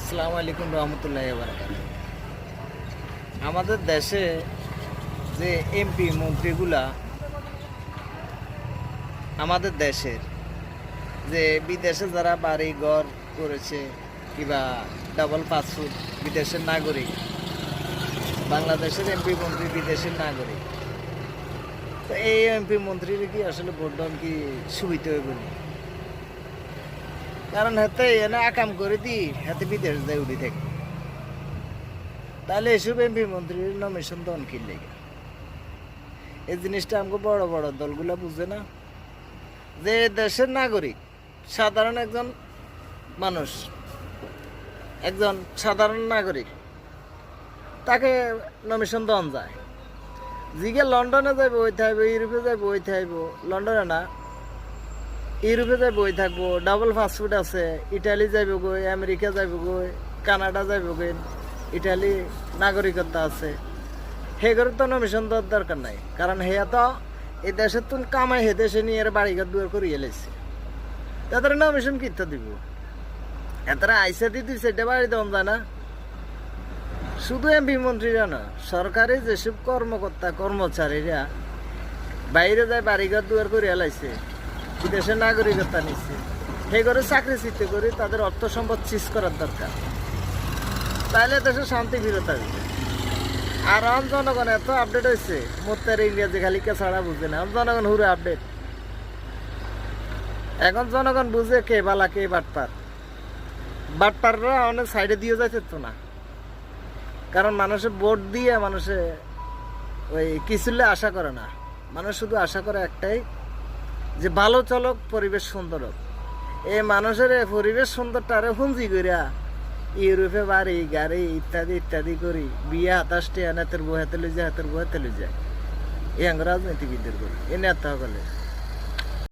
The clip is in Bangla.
আসসালামু আলাইকুম রহমতুল্লাহি ওয়া বারাকাতুহু। আমাদের দেশে যে এমপি মন্ত্রীগুলা আমাদের দেশের যে বিদেশে যারা বাড়ি ঘর করেছে কিংবা ডাবল পাসপোর্ট বিদেশের নাগরিক, বাংলাদেশের এমপি মন্ত্রী বিদেশের নাগরিক, তো এই এমপি মন্ত্রীর কি আসলে ভোট দেন কি সুবিধা হইব না? কারণ হাতে এনে আকাম করে দিই হাতে বিদেশ যায় উড়ি থেকে, তাহলে এসব এমপি মন্ত্রীর নমিনেশন দন কিনলে এই জিনিসটা আমাকে বড় বড় দলগুলা বুঝে না যে দেশের নাগরিক সাধারণ একজন মানুষ, একজন সাধারণ নাগরিক, তাকে নমিনেশন দন যায়। জিগে লন্ডনে যাইব ওই থাকবো, ইউরোপে যাইব ওই থাকবো, লন্ডনে না ইউরোপে যাইব ওই থাকবো, ডাবল পাসপোর্ট আছে, ইটালি যাইব গই, আমেরিকা যাইব গই, কানাডা যাইব গই, ইটালি নাগরিকত্ব আছে, হে করে তো নমিনেশন দেওয়ার দরকার নাই। কারণ হেয়া তো এই দেশের তো কামাই হে দেশে নিয়ে এর বাড়িঘর দুয়ার করে এলেছে, তাদের নমিনেশন কিনতে দিব। এতারা আইসা দি দুই সাইডে বাড়ি দেওয়া যায় না। শুধু এমপি মন্ত্রীরা না, সরকারি যেসব কর্মকর্তা কর্মচারীরা বাইরে যায় বাড়িঘর দুয়ার করে এলাইছে, বিদেশের নাগরিকত্ব নিচ্ছে, সেই করে চাকরি চিত্তে করে তাদের অর্থ সম্পদ চিজ করার দরকার, তাহলে দেশে শান্তি ফিরত আসবে। আর আম জনগণ এত আপডেট হয়েছে, মোত্তার ইংরেজি খালি ছাড়া বুঝে না, জনগণ হুরে আপডেট। এখন জনগণ বুঝে কে বালা কে বাটপার, বাটপাররা অনেক সাইডে দিয়ে যাইতে তো না। কারণ মানুষের ভোট দিয়ে মানুষে ওই কিছুলে আশা করে না, মানুষ শুধু আশা করে একটাই, যে ভালো চলক, পরিবেশ সুন্দর হোক। এই মানুষের পরিবেশ সুন্দরটা আরে হুঞ্জি করিয়া ইউরোপে বাড়ি গাড়ি ইত্যাদি ইত্যাদি করি বিয়ে হাতাশটি হাতের বউ হাতে লই যায়, হাতের বউ হাতে লই যায়, এই রাজনীতিবিদদের করি এ নেতা হলে।